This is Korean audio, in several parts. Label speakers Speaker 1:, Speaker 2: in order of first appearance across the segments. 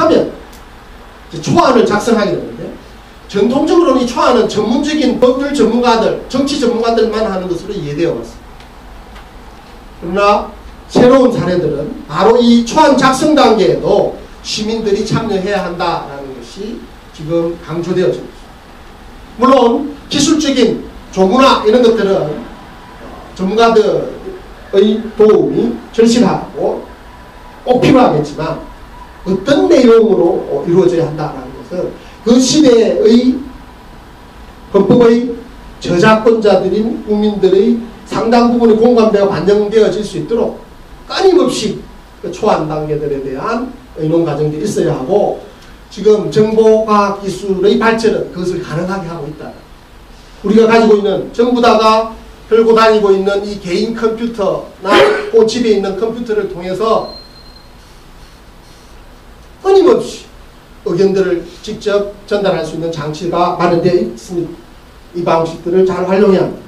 Speaker 1: 하면 초안을 작성하게 되는데, 전통적으로는 이 초안은 전문적인 법률 전문가들, 정치 전문가들만 하는 것으로 이해되어 왔습니다. 그러나 새로운 사례들은 바로 이 초안 작성 단계에도 시민들이 참여해야 한다라는 것이 지금 강조되어집니다. 물론 기술적인 조문화 이런 것들은 전문가들의 도움이 절실하고 꼭 필요하겠지만, 어떤 내용으로 이루어져야 한다는 것은 그 시대의 헌법의 저작권자들인 국민들의 상당 부분이 공감되어 반영되어질 수 있도록 끊임없이 그 초안 단계들에 대한 의논 과정들이 있어야 하고, 지금 정보과학기술의 발전은 그것을 가능하게 하고 있다. 우리가 가지고 있는, 전부 다가 들고 다니고 있는 이 개인 컴퓨터나 그 집에 있는 컴퓨터를 통해서 끊임없이 의견들을 직접 전달할 수 있는 장치가 마련되어 있습니다. 이 방식들을 잘 활용해야 합니다.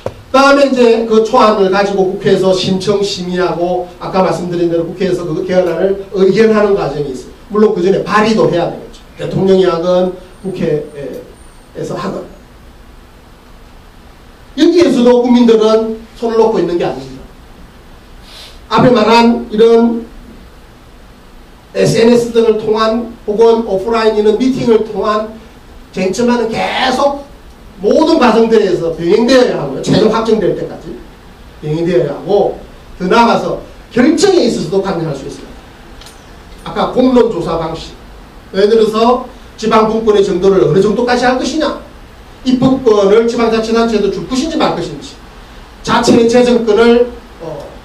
Speaker 1: 그 다음에 이제 그 초안을 가지고 국회에서 신청 심의하고, 아까 말씀드린 대로 국회에서 그 개헌안을 의견하는 과정이 있어요. 물론 그 전에 발의도 해야 되겠죠. 대통령이 하건 국회에서 하건. 여기에서도 국민들은 손을 놓고 있는 게 아닙니다. 앞에 말한 이런 SNS 등을 통한, 혹은 오프라인 이런 미팅을 통한 쟁점화는 계속 모든 과정들에서 병행되어야 하고요. 최종 확정될 때까지 병행되어야 하고, 더 나아가서 결정에 있어서도 강력할 수 있습니다. 아까 공론조사 방식, 예를 들어서 지방분권의 정도를 어느 정도까지 할 것이냐, 입법권을 지방자치단체에도 줄 것인지 말 것인지, 자체의 재정권을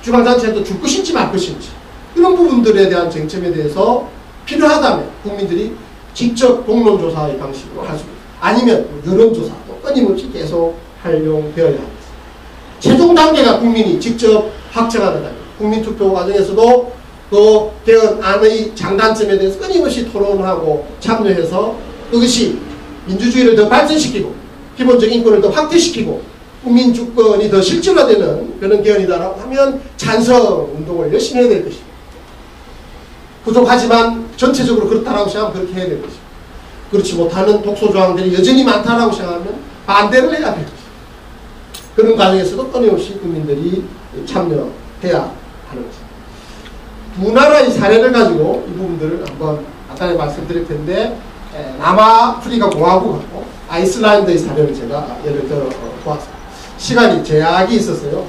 Speaker 1: 지방자치에도 줄 것인지 말 것인지, 이런 부분들에 대한 쟁점에 대해서 필요하다면 국민들이 직접 공론조사의 방식으로 할 수 있습니다. 아니면 여론조사도 끊임없이 계속 활용되어야 합니다. 최종 단계가 국민이 직접 확정하는 단계. 국민투표 과정에서도 그 개헌안의 장단점에 대해서 끊임없이 토론하고 참여해서 그것이 민주주의를 더 발전시키고 기본적인 인권을 더 확대시키고 국민 주권이 더 실질화되는 그런 개헌이다라고 하면 찬성 운동을 열심히 해야 될 것입니다. 부족하지만 전체적으로 그렇다라고 생각하면 그렇게 해야 될 것입니다. 그렇지 못하는 독소조항들이 여전히 많다라고 생각하면 반대를 해야 될 것입니다. 그런 과정에서도 끊임없이 국민들이 참여해야 하는 것입니다. 두 나라의 사례를 가지고 이 부분들을 한번 간단히 말씀드릴 텐데, 남아프리카 공화국하고 아이슬란드의 사례를 제가 예를 들어 보았습니다. 시간이 제약이 있어서요.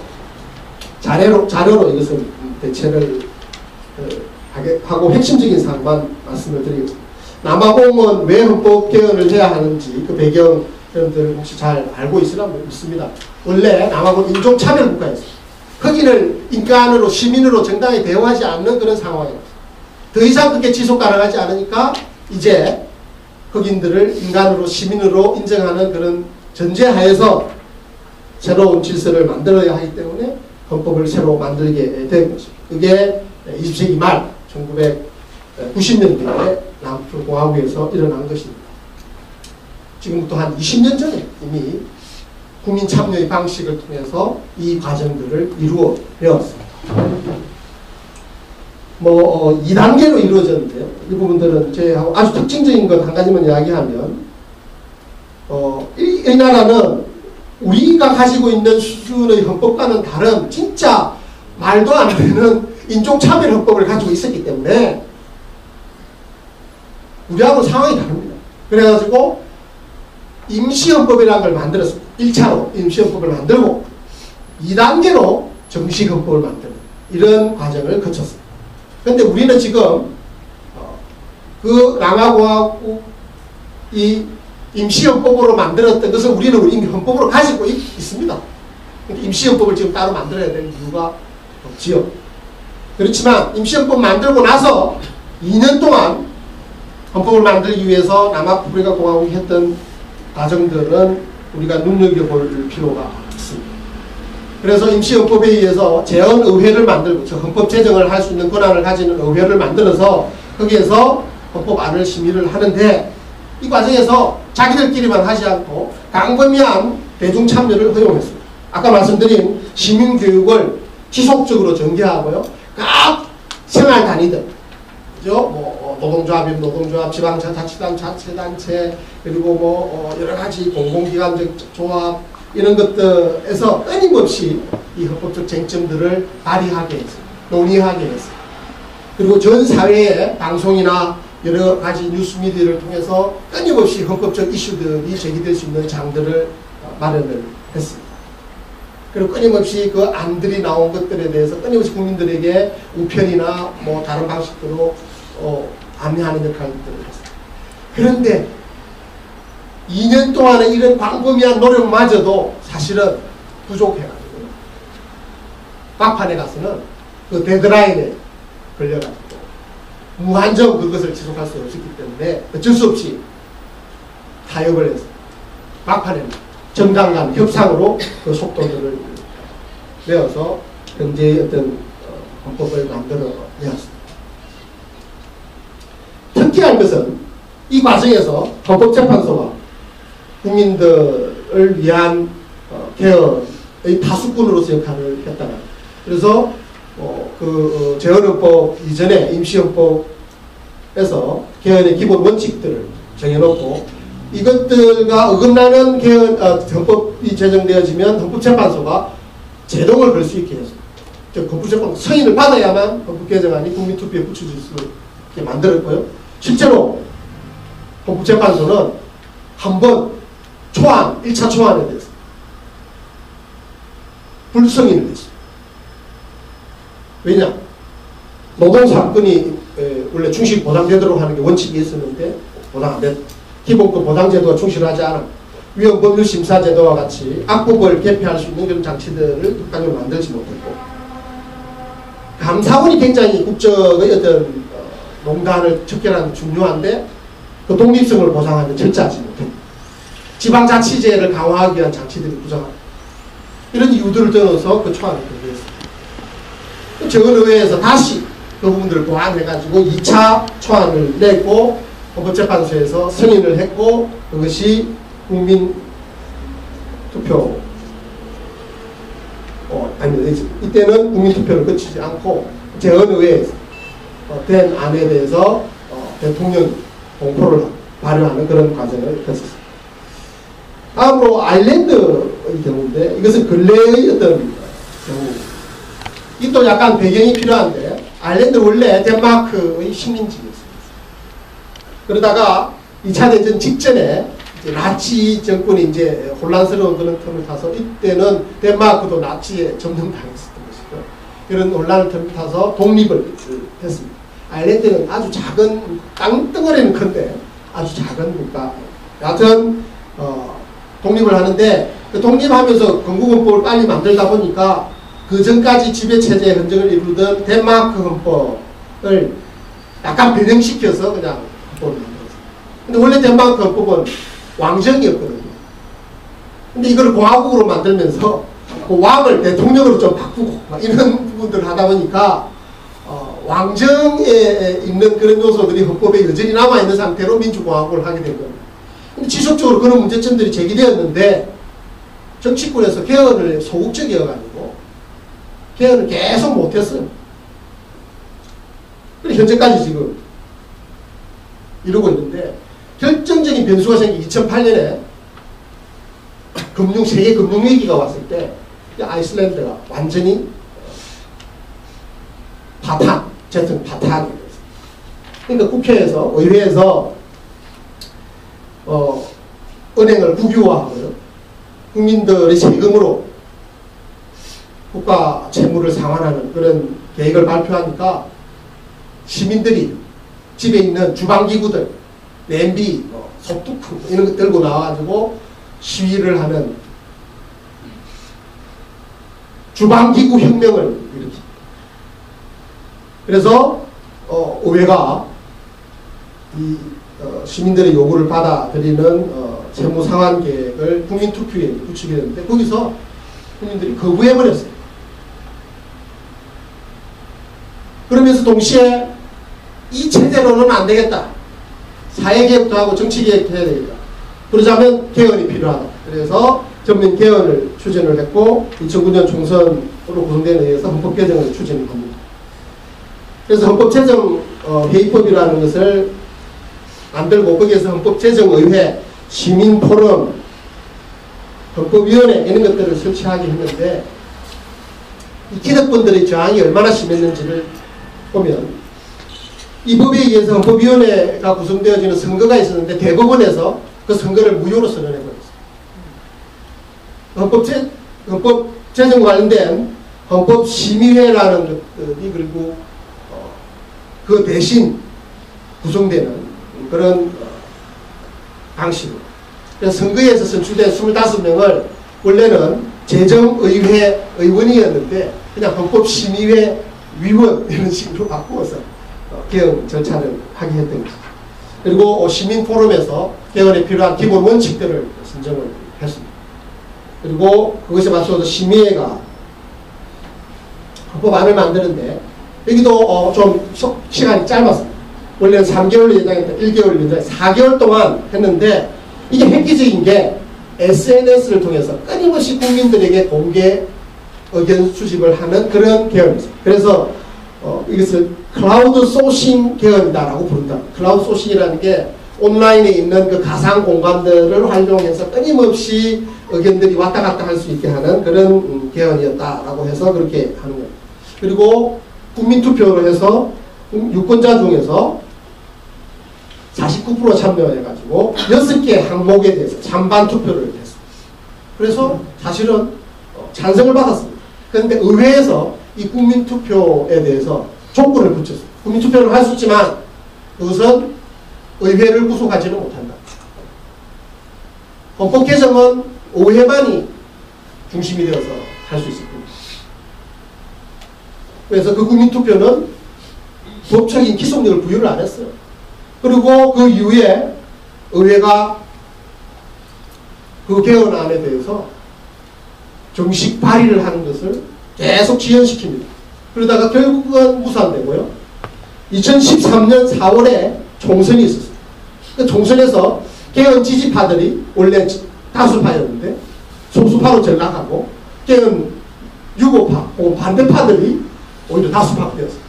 Speaker 1: 자료로 이것을 대체를 하고 핵심적인 사항만 말씀을 드리겠습니다. 남아공은 왜 헌법 개헌을 해야 하는지 그 배경 여러분들 혹시 잘 알고 있으라 믿습니다. 원래 남아공 인종차별 국가였습니다. 흑인을 인간으로, 시민으로 정당히 대우하지 않는 그런 상황이었습니다. 더 이상 그게 지속 가능하지 않으니까 이제 흑인들을 인간으로, 시민으로 인정하는 그런 전제하에서 새로운 질서를 만들어야 하기 때문에 헌법을 새로 만들게 된 것입니다. 그게 20세기 말 1990년대에 남아프리카공화국에서 일어난 것입니다. 지금부터 한 20년 전에 이미 국민 참여의 방식을 통해서 이 과정들을 이루어 내었습니다. 2단계로 이루어졌는데요. 이 부분들은 제하고 아주 특징적인 것 한 가지만 이야기하면, 이 나라는 우리가 가지고 있는 수준의 헌법과는 다른 진짜 말도 안 되는 인종차별 헌법을 가지고 있었기 때문에 우리하고 상황이 다릅니다. 그래가지고 임시헌법이라는 걸 만들었습니다. 1차로 임시헌법을 만들고 2단계로 정식헌법을 만드는 이런 과정을 거쳤습니다. 그런데 우리는 지금 그 남아공화국 이 임시헌법으로 만들었던 것을 우리는 이미 헌법으로 가지고 있습니다. 임시헌법을 지금 따로 만들어야 될 이유가 없지요. 그렇지만 임시헌법 만들고 나서 2년 동안 헌법을 만들기 위해서 남아프리카 공화국이 했던 과정들은 우리가 눈여겨볼 필요가 있습니다. 그래서 임시헌법에 의해서 재헌의회를 만들고, 즉 헌법 제정을 할 수 있는 권한을 가지는 의회를 만들어서 거기에서 헌법안을 심의를 하는데, 이 과정에서 자기들끼리만 하지 않고 광범위한 대중 참여를 허용했습니다. 아까 말씀드린 시민교육을 지속적으로 전개하고요. 각 생활 단위들, 그죠? 노동조합이면 노동조합, 지방자치단, 자치단체, 그리고 뭐 여러 가지 공공기관적 조합 이런 것들에서 끊임없이 이 헌법적 쟁점들을 발의하게 했어요. 논의하게 했어요. 그리고 전 사회의 방송이나 여러 가지 뉴스미디어를 통해서 끊임없이 헌법적 이슈들이 제기될 수 있는 장들을 마련을 했습니다. 그리고 끊임없이 그 안들이 나온 것들에 대해서 끊임없이 국민들에게 우편이나 뭐 다른 방식으로 안내하는 역할들을 했습니다. 그런데 2년 동안의 이런 광범위한 노력마저도 사실은 부족해가지고 막판에 가서는 그 데드라인에 걸려가지고 무한정 그것을 지속할 수 없었기 때문에 어쩔 수 없이 타협을 해서 막판에는 정당 간 협상으로 그 속도들을 내어서 현재의 어떤 헌법을 만들어 내었습니다. 특이한 것은 이 과정에서 헌법재판소가 국민들을 위한 개헌의 파수꾼으로서 역할을 했다가 그래서 재헌헌법 이전에 임시헌법에서 개헌의 기본 원칙들을 정해놓고 이것들과 어긋나는 개헌 헌법이 제정되어지면 헌법재판소가 제동을 걸 수 있게 했습니다. 즉 헌법재판소 승인을 받아야만 헌법 개정안이 국민투표에 붙여질 수 있게 만들었고요. 실제로 헌법재판소는 한번 초안, 1차 초안에 대해서 불승인을 했습니다. 왜냐? 노동사건이 원래 충실히 보장되도록 하는 게 원칙이 있었는데 보장 안 됐다. 기본권 보장제도가 충실하지 않아 위헌법률심사제도와 같이 악법을 개폐할 수 있는 그런 장치들을 국가적으로 만들지 못했고 감사원이 굉장히 국적의 어떤 농단을 척결하는 데 중요한데 그 독립성을 보장하는 철저하지 못했고 지방자치제를 강화하기 위한 장치들이 부족하다. 이런 이유들을 떠나서 그 초안을 공개했습니다. 재헌의회에서 다시 그 부분들을 보완해가지고 2차 초안을 냈고 헌법재판소에서 승인을 했고 그것이 국민투표 이때는 국민투표를 거치지 않고 재헌의회에서 된 안에 대해서 대통령이 공포를 발효하는 그런 과정을 거쳤습니다. 다음으로 아일랜드의 경우인데 이것은 근래의 어떤 경우입니다. 이 또 약간 배경이 필요한데 아일랜드는 원래 덴마크의 식민지였습니다. 그러다가 2차 대전 직전에 이제 나치 정권이 이제 혼란스러운 그런 틈을 타서 이때는 덴마크도 나치에 점령당했었던 것이고 이런 혼란을 틈을 타서 독립을 했습니다. 아일랜드는 아주 작은 땅덩어리는 큰데 아주 작은 국가. 여하튼 독립을 하는데 그 독립하면서 건국헌법을 빨리 만들다 보니까 그 전까지 지배체제의 흔적을 이루던 덴마크 헌법을 약간 변형시켜서 그냥 헌법을 만들었어요. 근데 원래 덴마크 헌법은 왕정이었거든요. 근데 이걸 공화국으로 만들면서 그 왕을 대통령으로 좀 바꾸고 막 이런 부분들을 하다 보니까 왕정에 있는 그런 요소들이 헌법에 여전히 남아있는 상태로 민주공화국을 하게 된 겁니다. 근데 지속적으로 그런 문제점들이 제기되었는데 정치권에서 개헌을 소극적이어가지고 개헌을 계속 못했어요. 그리고 현재까지 지금 이러고 있는데 결정적인 변수가 생긴 2008년에 세계 금융위기가 왔을 때 아이슬란드가 완전히 재정 파탄이 됐어요. 그러니까 국회에서, 의회에서 은행을 국유화하고요. 국민들의 세금으로 국가 채무를 상환하는 그런 계획을 발표하니까 시민들이 집에 있는 주방기구들, 냄비, 소뚜껑 이런 거 들고 나와가지고 시위를 하는 주방기구 혁명을 일으킵니다. 그래서 의회가 이 시민들의 요구를 받아들이는 채무 상환 계획을 국민투표에 붙이게 되는데 거기서 국민들이 거부해버렸어요. 그러면서 동시에 이 체제로는 안 되겠다. 사회개혁도 하고 정치개혁도 해야 되겠다. 그러자면 개헌이 필요하다. 그래서 전면 개헌을 추진을 했고 2009년 총선으로 구성된 의회에서 헌법 개정을 추진한 겁니다. 그래서 헌법 제정 회의법이라는 것을 만들고 거기에서 헌법제정의회, 시민포럼, 헌법위원회 이런 것들을 설치하게 했는데 이 기득권들의 저항이 얼마나 심했는지를 보면 이 법에 의해서 헌법위원회가 구성되어지는 선거가 있었는데 대법원에서 그 선거를 무효로 선언해버렸어요. 헌법 제정 관련된 헌법심의회라는 것들이 그리고 그 대신 구성되는 그런 방식으로. 그래서 선거에서 선출된 25명을 원래는 재정의회 의원이었는데 그냥 헌법심의회 위원 이런 식으로 바꾸어서 개헌 절차를 하게 했던 것이죠. 그리고 시민포럼에서 개헌에 필요한 기본 원칙들을 선정을 했습니다. 그리고 그것에 맞춰서 심의회가 헌법안을 만드는데 여기도 좀 시간이 짧았습니다. 원래는 3개월 예정했다 1개월 연장 4개월 동안 했는데 이게 획기적인 게 SNS를 통해서 끊임없이 국민들에게 공개 의견 수집을 하는 그런 개헌이었습니다. 그래서 이것을 클라우드 소싱 개헌이다라고 부른다. 클라우드 소싱이라는 게 온라인에 있는 그 가상 공간들을 활용해서 끊임없이 의견들이 왔다 갔다 할 수 있게 하는 그런 개헌이었다라고 해서 그렇게 하는 거예요. 그리고 국민투표를 해서 유권자 중에서 49% 참여해가지고 6개 항목에 대해서 찬반 투표를 했습니다. 그래서 사실은 찬성을 받았습니다. 그런데 의회에서 이 국민투표에 대해서 조건을 붙였습니다. 국민투표를 할 수 있지만 그것은 의회를 구속하지는 못한다. 헌법 개정은 의회만이 중심이 되어서 할 수 있을 겁니다. 그래서 그 국민투표는 법적인 기속력을 부여를 안 했어요. 그리고 그 이후에 의회가 그 개헌안에 대해서 정식 발의를 하는 것을 계속 지연시킵니다. 그러다가 결국은 무산되고요. 2013년 4월에 총선이 있었어요. 그 총선에서 개헌 지지파들이 원래 다수파였는데 소수파로 전락하고 개헌 유보파 혹은 반대파들이 오히려 다수파가 되었어요.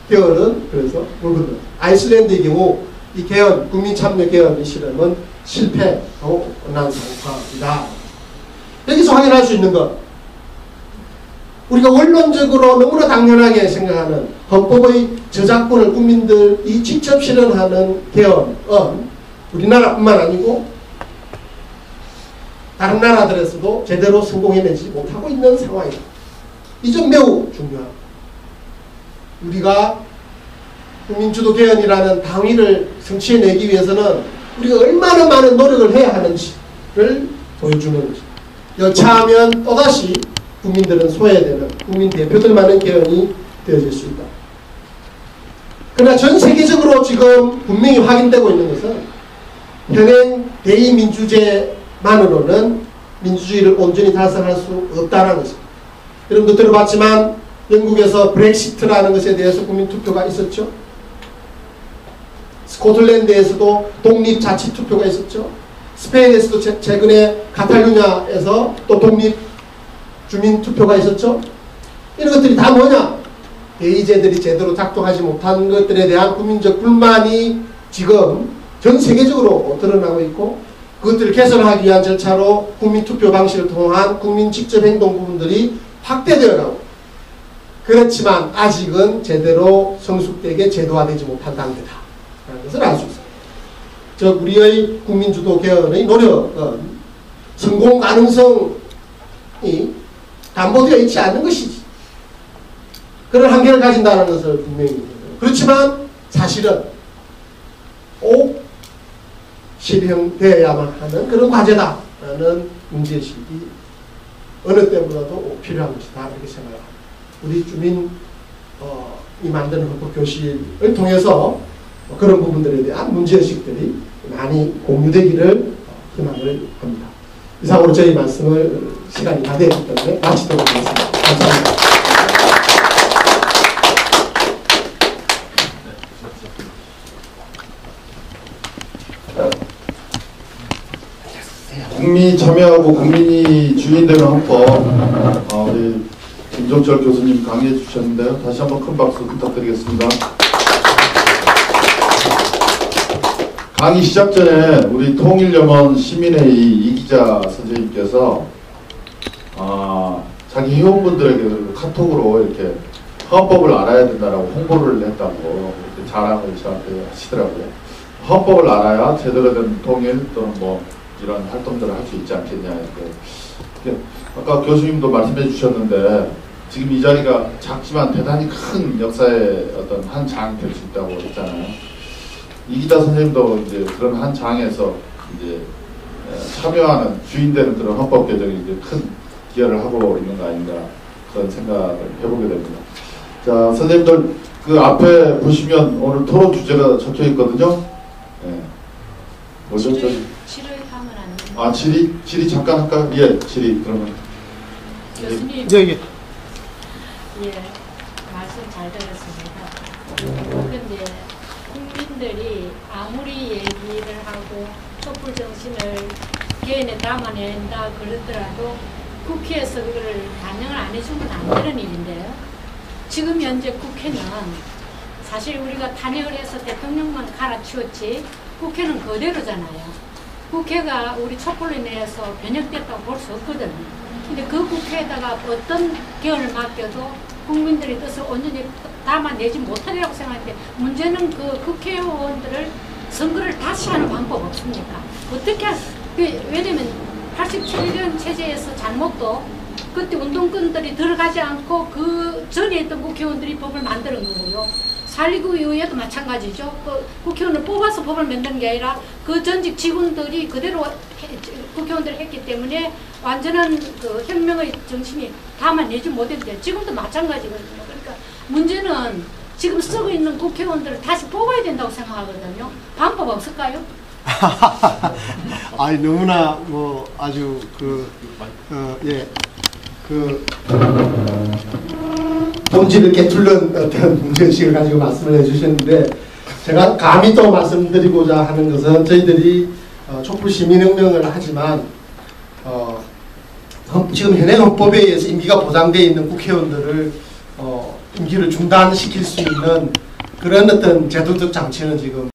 Speaker 1: 개헌은 그래서 물 건너. 아이슬란드의 경우 이 개헌, 국민참여 개헌의 실험은 실패하고 난 상황이다. 여기서 확인할 수 있는 것, 우리가 원론적으로 너무나 당연하게 생각하는 헌법의 저작권을 국민들이 직접 실현하는 개헌은 우리나라뿐만 아니고 다른 나라들에서도 제대로 성공해내지 못하고 있는 상황이다. 이 점 매우 중요합니다. 우리가 국민주도 개헌이라는 당위를 성취해내기 위해서는 우리가 얼마나 많은 노력을 해야 하는지를 보여주는 것입니다. 여차하면 또다시 국민들은 소외되는 국민 대표들만의 개헌이 되어질 수 있다. 그러나 전 세계적으로 지금 분명히 확인되고 있는 것은 현행 대의민주제만으로는 민주주의를 온전히 달성할 수 없다는 것입니다. 여러분도 들어봤지만 영국에서 브렉시트라는 것에 대해서 국민투표가 있었죠. 스코틀랜드에서도 독립자치투표가 있었죠. 스페인에서도 최근에 카탈루냐에서 또 독립주민투표가 있었죠. 이런 것들이 다 뭐냐? 대의제들이 제대로 작동하지 못한 것들에 대한 국민적 불만이 지금 전 세계적으로 드러나고 있고 그것들을 개선하기 위한 절차로 국민투표 방식을 통한 국민 직접 행동 부분들이 확대되어 가고 그렇지만 아직은 제대로 성숙되게 제도화되지 못한 단계다 라는 것을 알 수 있습니다. 즉 우리의 국민주도 개헌의 노력은 성공 가능성이 담보되어 있지 않는 것이지 그런 한계를 가진다는 것을 분명히 그렇지만 사실은 꼭 실행되어야만 하는 그런 과제다라는 문제의식이 어느 때보다도 필요한 것이다 이렇게 생각합니다. 우리 주민이 만드는 헌법교실을 통해서 그런 부분들에 대한 문제의식들이 많이 공유되기를 희망을 합니다. 이상으로 저희 말씀을 시간이 다 되었기 때문에 마치도록 하겠습니다. 감사합니다.
Speaker 2: 국민이 참여하고 국민이 주인 되는 헌법 우리 김종철 교수님 강의해 주셨는데요. 다시 한번 큰 박수 부탁드리겠습니다. 강의 시작 전에 우리 통일염원 시민회의 이기자 선생님께서 자기 회원분들에게 카톡으로 이렇게 헌법을 알아야 된다라고 홍보를 했다고 이렇게 자랑을 저한테 하시더라고요. 헌법을 알아야 제대로 된 통일 또는 뭐 이런 활동들을 할 수 있지 않겠냐. 이렇게 아까 교수님도 말씀해 주셨는데 지금 이 자리가 작지만 대단히 큰 역사의 어떤 한 장이 될 수 있다고 했잖아요. 이기자 선생님도 이제 그런 한 장에서 이제 참여하는 주인되는 그런 헌법 개정에 이제 큰 기여를 하고 있는 거 아닌가 그런 생각을 해보게 됩니다. 자, 선생님들 그 앞에 보시면 오늘 토론 주제가 적혀 있거든요. 네. 뭐죠?
Speaker 3: 질의 하면 안 돼요.
Speaker 2: 질의 잠깐 할까요? 예, 질의 그러면.
Speaker 3: 교수님.
Speaker 1: 예.
Speaker 3: 예, 말씀 잘 들었습니다. 그런데 국민들이 아무리 얘기를 하고 촛불 정신을 개인에 담아낸다 그러더라도 국회에서 그거를 반영을 안 해주면 안 되는 일인데요. 지금 현재 국회는 사실 우리가 탄핵을 해서 대통령만 갈아치웠지 국회는 그대로잖아요. 국회가 우리 촛불로 인해서 변혁됐다고 볼 수 없거든요. 근데 그 국회에다가 어떤 개헌을 맡겨도 국민들의 뜻을 온전히 담아내지 못하리라고 생각하는데 문제는 그 국회의원들을 선거를 다시 하는 방법 없습니까? 어떻게 왜냐면 87년 체제에서 잘못도 그때 운동권들이 들어가지 않고 그 전에 있던 국회의원들이 법을 만드는 거고요. 4.19 이후에도 마찬가지죠. 그 국회의원을 뽑아서 법을 만드는 게 아니라 그 전직 직원들이 그대로 국회의원들을 했기 때문에 완전한 그 혁명의 정신이 담아내지 못했는데 지금도 마찬가지거든요. 그러니까 문제는 지금 쓰고 있는 국회의원들을 다시 뽑아야 된다고 생각하거든요. 방법 없을까요?
Speaker 1: 아니 너무나 뭐 아주 본질을 깨뚫는 어떤 문제의식을 가지고 말씀을 해주셨는데 제가 감히 또 말씀드리고자 하는 것은 저희들이 촛불 시민혁명을 하지만 지금 현행 헌법에 의해서 임기가 보장되어 있는 국회의원들을 임기를 중단시킬 수 있는 그런 어떤 제도적 장치는 지금